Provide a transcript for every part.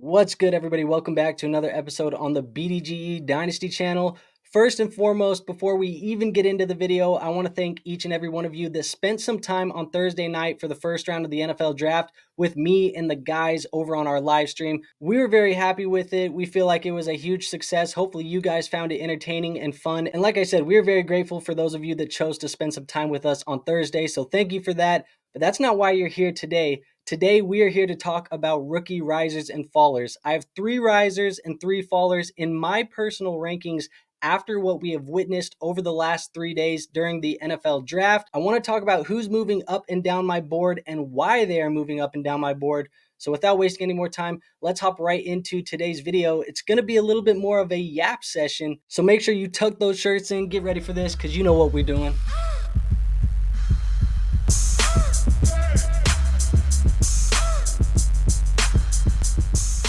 What's good, everybody? Welcome back to another episode on the BDGE Dynasty channel. First and foremost, before we even get into the video, I want to thank each and every one of you that spent some time on Thursday night for the first round of the NFL draft with me and the guys over on our live stream. We were very happy with it. We feel like it was a huge success. Hopefully you guys found it entertaining and fun. And like I said, we're very grateful for those of you that chose to spend some time with us on Thursday. So thank you for that. But that's not why you're here today. Today, we are here to talk about rookie risers and fallers. I have 3 risers and 3 fallers in my personal rankings after what we have witnessed over the last 3 days during the NFL draft. I want to talk about who's moving up and down my board and why they are moving up and down my board. So without wasting any more time, let's hop right into today's video. It's going to be a little bit more of a yap session. So make sure you tuck those shirts in, get ready for this, because you know what we're doing.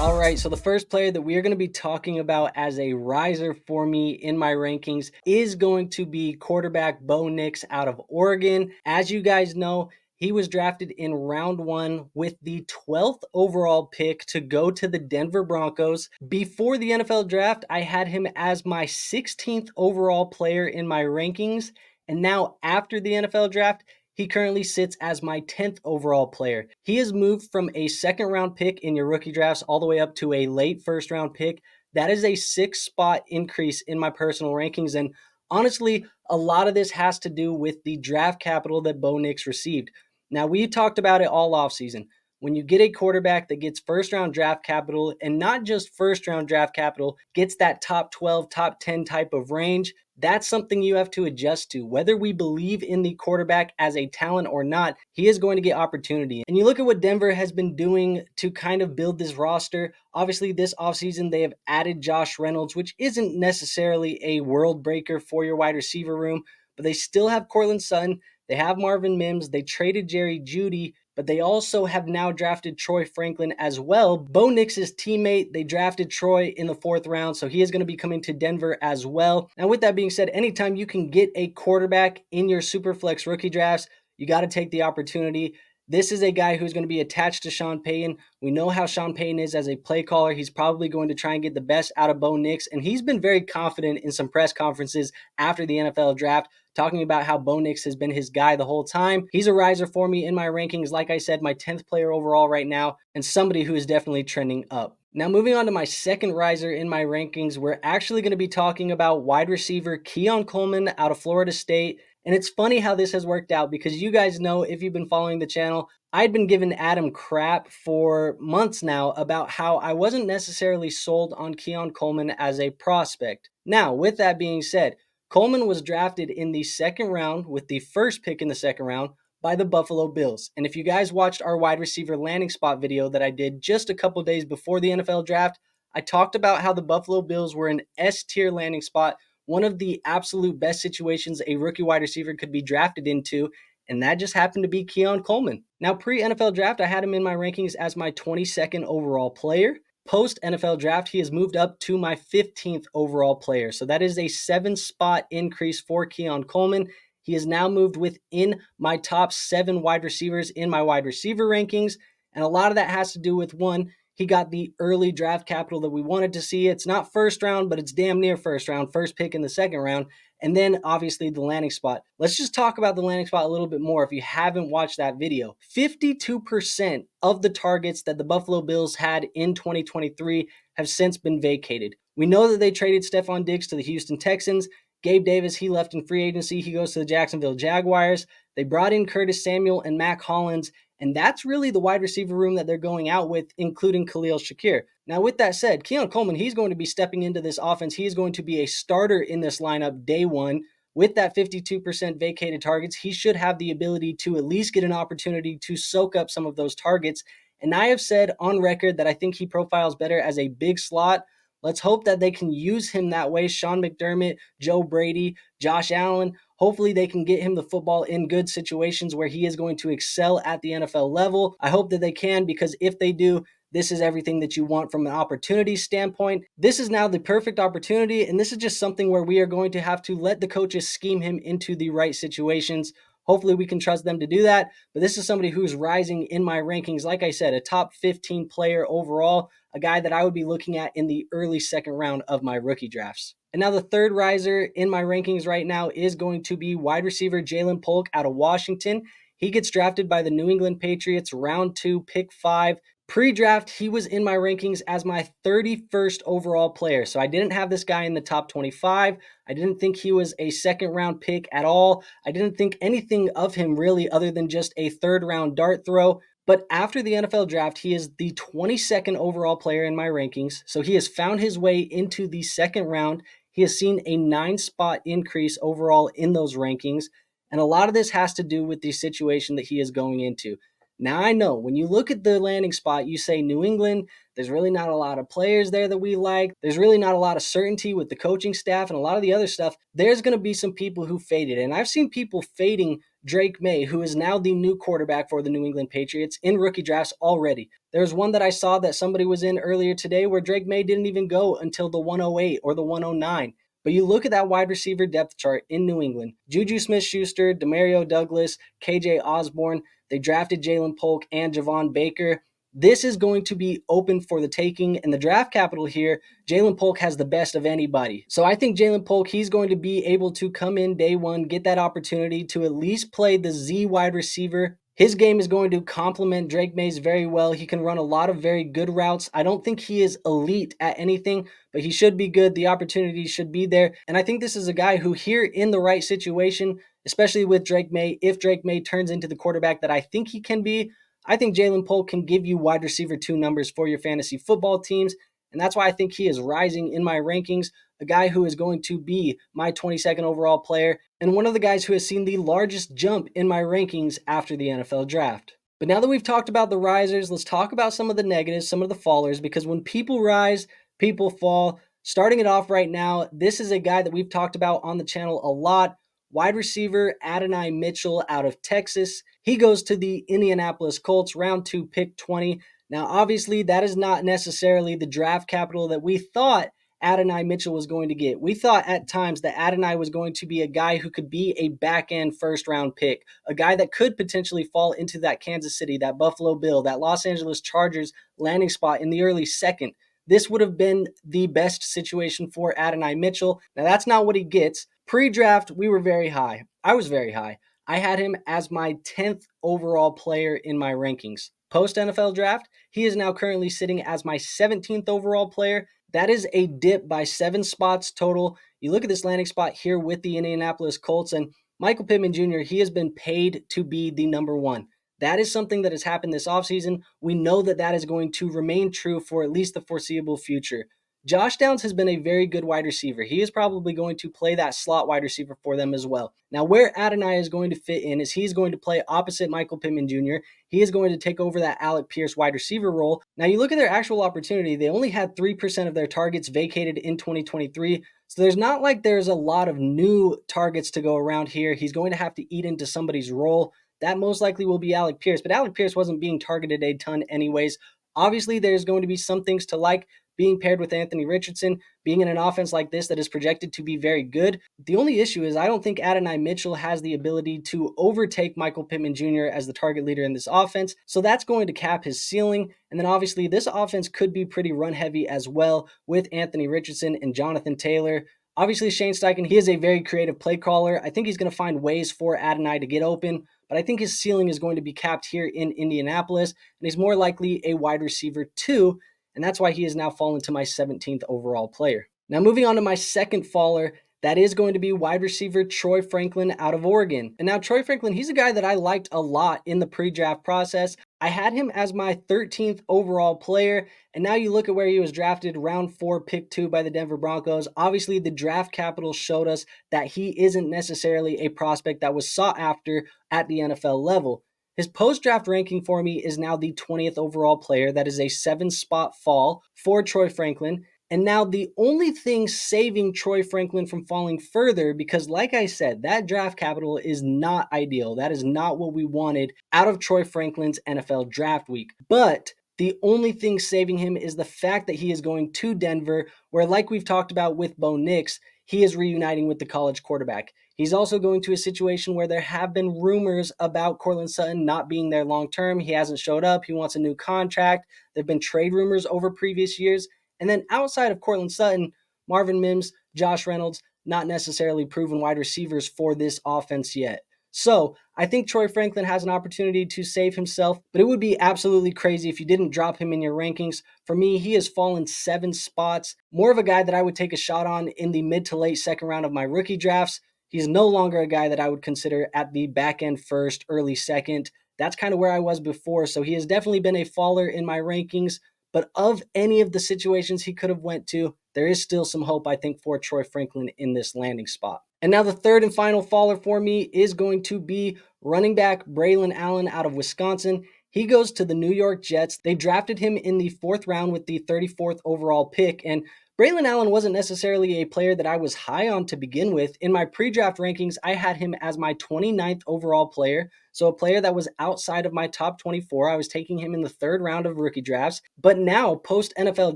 All right, so the first player that we are going to be talking about as a riser for me in my rankings is going to be quarterback Bo Nix out of Oregon. As you guys know, he was drafted in round 1 with the 12th overall pick to go to the Denver Broncos. Before the NFL draft, I had him as my 16th overall player in my rankings. And now after the NFL draft, he currently sits as my 10th overall player. He has moved from a second round pick in your rookie drafts all the way up to a late first round pick. That is a 6-spot increase in my personal rankings. And honestly, a lot of this has to do with the draft capital that Bo Nix received. Now, we talked about it all offseason. When you get a quarterback that gets first round draft capital, and not just first round draft capital, gets that top 12, top 10 type of range, that's something you have to adjust to. Whether we believe in the quarterback as a talent or not, he is going to get opportunity. And you look at what Denver has been doing to kind of build this roster. Obviously, this offseason, they have added Josh Reynolds, which isn't necessarily a world breaker for your wide receiver room, but they still have Courtland Sutton. They have Marvin Mims. They traded Jerry Jeudy, but they also have now drafted Troy Franklin as well. Bo Nix's teammate, they drafted Troy in the 4th round, so he is going to be coming to Denver as well. Now, with that being said, anytime you can get a quarterback in your Superflex rookie drafts, you got to take the opportunity. This is a guy who's going to be attached to Sean Payton. We know how Sean Payton is as a play caller. He's probably going to try and get the best out of Bo Nix, and he's been very confident in some press conferences after the NFL draft, talking about how Bo Nix has been his guy the whole time. He's a riser for me in my rankings. Like I said, my 10th player overall right now, and somebody who is definitely trending up. Now, moving on to my second riser in my rankings, we're actually going to be talking about wide receiver Keon Coleman out of Florida State. And it's funny how this has worked out, because you guys know, if you've been following the channel, I'd been giving Adam crap for months now about how I wasn't necessarily sold on Keon Coleman as a prospect. Now, with that being said, Coleman was drafted in the 2nd round with the 1st pick in the 2nd round by the Buffalo Bills. And if you guys watched our wide receiver landing spot video that I did just a couple days before the NFL draft, I talked about how the Buffalo Bills were an S-tier landing spot, one of the absolute best situations a rookie wide receiver could be drafted into, and that just happened to be Keon Coleman. Now, pre-NFL draft, I had him in my rankings as my 22nd overall player. Post-NFL draft, he has moved up to my 15th overall player. So that is a 7-spot increase for Keon Coleman. He has now moved within my top 7 wide receivers in my wide receiver rankings. And a lot of that has to do with, one, he got the early draft capital that we wanted to see. It's not first round, but it's damn near first round, 1st pick in the 2nd round. And then obviously the landing spot. Let's just talk about the landing spot a little bit more if you haven't watched that video. 52% of the targets that the Buffalo Bills had in 2023 have since been vacated. We know that they traded Stephon Diggs to the Houston Texans. Gabe Davis, he left in free agency. He goes to the Jacksonville Jaguars. They brought in Curtis Samuel and Mac Hollins, and that's really the wide receiver room that they're going out with, including Khalil Shakir. Now, with that said, Keon Coleman, he's going to be stepping into this offense. He is going to be a starter in this lineup day one. With that 52% vacated targets, he should have the ability to at least get an opportunity to soak up some of those targets. And I have said on record that I think he profiles better as a big slot. Let's hope that they can use him that way. Sean McDermott, Joe Brady, Josh Allen, hopefully they can get him the football in good situations where he is going to excel at the NFL level. I hope that they can, because if they do, this is everything that you want from an opportunity standpoint. This is now the perfect opportunity, and this is just something where we are going to have to let the coaches scheme him into the right situations. Hopefully we can trust them to do that, but this is somebody who's rising in my rankings. Like I said, a top 15 player overall. a guy that I would be looking at in the early second round of my rookie drafts. And now the third riser in my rankings right now is going to be wide receiver Jalen Polk out of Washington. He gets drafted by the New England Patriots, round 2, pick 5. Pre-draft, he was in my rankings as my 31st overall player. So I didn't have this guy in the top 25. I didn't think he was a second round pick at all. I didn't think anything of him really other than just a third round dart throw. But after the NFL draft, he is the 22nd overall player in my rankings. So he has found his way into the second round. He has seen a 9-spot increase overall in those rankings. And a lot of this has to do with the situation that he is going into. Now, I know when you look at the landing spot, you say New England, there's really not a lot of players there that we like. There's really not a lot of certainty with the coaching staff and a lot of the other stuff. There's going to be some people who faded. And I've seen people fading Drake May, who is now the new quarterback for the New England Patriots, in rookie drafts already. There's one that I saw that somebody was in earlier today where Drake May didn't even go until the 108 or the 109. But you look at that wide receiver depth chart in New England. Juju Smith-Schuster, Demario Douglas, KJ Osborne. They drafted Jalen Polk and Javon Baker. This is going to be open for the taking. And the draft capital here, Jalen Polk has the best of anybody. So I think Jalen Polk, he's going to be able to come in day one, get that opportunity to at least play the Z wide receiver. His game is going to complement Drake May's very well. He can run a lot of very good routes. I don't think he is elite at anything, but he should be good. The opportunity should be there. And I think this is a guy who, here in the right situation, especially with Drake May, if Drake May turns into the quarterback that I think he can be, I think Jalen Polk can give you wide receiver 2 numbers for your fantasy football teams. And that's why I think he is rising in my rankings, a guy who is going to be my 22nd overall player, and one of the guys who has seen the largest jump in my rankings after the NFL draft. But now that we've talked about the risers, let's talk about some of the negatives, some of the fallers, because when people rise, people fall. Starting it off right now, this is a guy that we've talked about on the channel a lot. Wide receiver Adonai Mitchell out of Texas. He goes to the Indianapolis Colts, round 2, pick 20. Now, obviously, that is not necessarily the draft capital that we thought Adonai Mitchell was going to get. We thought at times that Adonai was going to be a guy who could be a back-end first-round pick, a guy that could potentially fall into that Kansas City, that Buffalo Bill, that Los Angeles Chargers landing spot in the early second. This would have been the best situation for Adonai Mitchell. Now, that's not what he gets. Pre-draft, we were very high. I was very high. I had him as my 10th overall player in my rankings. Post-NFL draft, he is now currently sitting as my 17th overall player. That is a dip by 7 spots total. You look at this landing spot here with the Indianapolis Colts, and Michael Pittman Jr., he has been paid to be the number 1. That is something that has happened this offseason. We know that that is going to remain true for at least the foreseeable future. Josh Downs has been a very good wide receiver. He is probably going to play that slot wide receiver for them as well. Now, where Adonai is going to fit in is he's going to play opposite Michael Pittman Jr. He is going to take over that Alec Pierce wide receiver role. Now, you look at their actual opportunity, they only had 3% of their targets vacated in 2023. So there's not like there's a lot of new targets to go around here. He's going to have to eat into somebody's role. That most likely will be Alec Pierce, but Alec Pierce wasn't being targeted a ton anyways. Obviously, there's going to be some things to like being paired with Anthony Richardson, being in an offense like this that is projected to be very good. The only issue is I don't think Adonai Mitchell has the ability to overtake Michael Pittman Jr. as the target leader in this offense, so that's going to cap his ceiling. And then obviously this offense could be pretty run heavy as well with Anthony Richardson and Jonathan Taylor. Obviously, Shane Steichen, he is a very creative play caller. I think he's going to find ways for Adonai to get open, but I think his ceiling is going to be capped here in Indianapolis, and he's more likely a wide receiver 2, and that's why he has now fallen to my 17th overall player. Now, moving on to my second faller, that is going to be wide receiver Troy Franklin out of Oregon. And now Troy Franklin, he's a guy that I liked a lot in the pre-draft process. I had him as my 13th overall player, and now you look at where he was drafted, round 4, pick 2 by the Denver Broncos. Obviously, the draft capital showed us that he isn't necessarily a prospect that was sought after at the NFL level. His post-draft ranking for me is now the 20th overall player. That is a 7-spot fall for Troy Franklin. And now the only thing saving Troy Franklin from falling further, because like I said, that draft capital is not ideal. That is not what we wanted out of Troy Franklin's NFL draft week. But the only thing saving him is the fact that he is going to Denver, where like we've talked about with Bo Nix, he is reuniting with the college quarterback. He's also going to a situation where there have been rumors about Courtland Sutton not being there long term. He hasn't showed up. He wants a new contract. There have been trade rumors over previous years. And then outside of Courtland Sutton, Marvin Mims, Josh Reynolds, not necessarily proven wide receivers for this offense yet. So I think Troy Franklin has an opportunity to save himself, but it would be absolutely crazy if you didn't drop him in your rankings. For me, he has fallen 7 spots. More of a guy that I would take a shot on in the mid to late second round of my rookie drafts. He's no longer a guy that I would consider at the back end first, early second. That's kind of where I was before. So he has definitely been a faller in my rankings. But of any of the situations he could have went to, there is still some hope, I think, for Troy Franklin in this landing spot. And now the third and final faller for me is going to be running back Braelon Allen out of Wisconsin. He goes to the New York Jets. They drafted him in the 4th round with the 34th overall pick. And Braelon Allen wasn't necessarily a player that I was high on to begin with. In my pre-draft rankings, I had him as my 29th overall player. So a player that was outside of my top 24. I was taking him in the 3rd round of rookie drafts. But now, post-NFL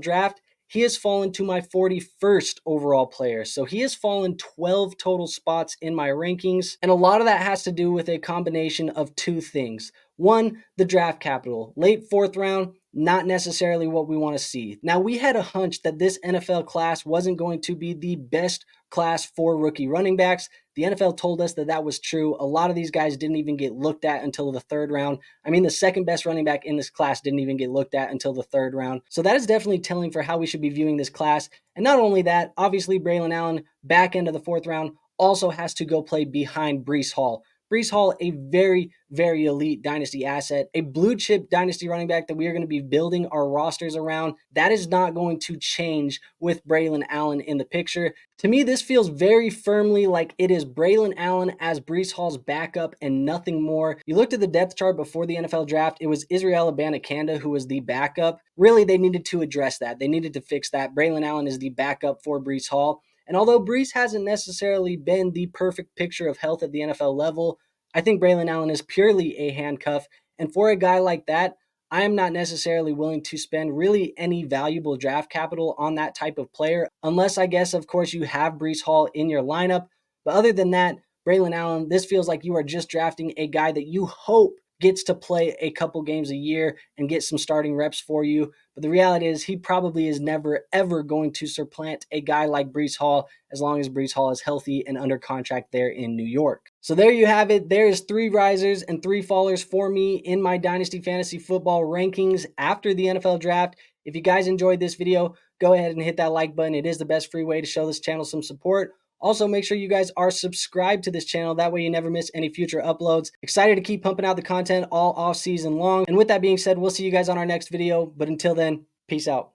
draft, he has fallen to my 41st overall player. So he has fallen 12 total spots in my rankings. And a lot of that has to do with a combination of 2 things. One, the draft capital. Late 4th round, not necessarily what we want to see. Now, we had a hunch that this NFL class wasn't going to be the best class for rookie running backs. The NFL told us that that was true. A lot of these guys didn't even get looked at until the 3rd round. I mean, the second best running back in this class didn't even get looked at until the 3rd round. So that is definitely telling for how we should be viewing this class. And not only that, obviously Braelon Allen, back end of the 4th round, also has to go play behind Breece Hall. Breece Hall, a very, very elite dynasty asset, a blue chip dynasty running back that we are going to be building our rosters around. That is not going to change with Braelon Allen in the picture. To me, this feels very firmly like it is Braelon Allen as Breece Hall's backup and nothing more. You looked at the depth chart before the NFL draft, it was Israel Abanikanda who was the backup. Really, they needed to address that. They needed to fix that. Braelon Allen is the backup for Breece Hall. And although Breece hasn't necessarily been the perfect picture of health at the NFL level, I think Braelon Allen is purely a handcuff. And for a guy like that, I am not necessarily willing to spend really any valuable draft capital on that type of player, unless I guess, of course, you have Breece Hall in your lineup. But other than that, Braelon Allen, this feels like you are just drafting a guy that you hope gets to play a couple games a year and get some starting reps for you. But the reality is he probably is never, ever going to supplant a guy like Breece Hall as long as Breece Hall is healthy and under contract there in New York. So there you have it. There is 3 risers and 3 fallers for me in my Dynasty Fantasy Football rankings after the NFL draft. If you guys enjoyed this video, go ahead and hit that like button. It is the best free way to show this channel some support. Also, make sure you guys are subscribed to this channel. That way you never miss any future uploads. Excited to keep pumping out the content all off season long. And with that being said, we'll see you guys on our next video. But until then, peace out.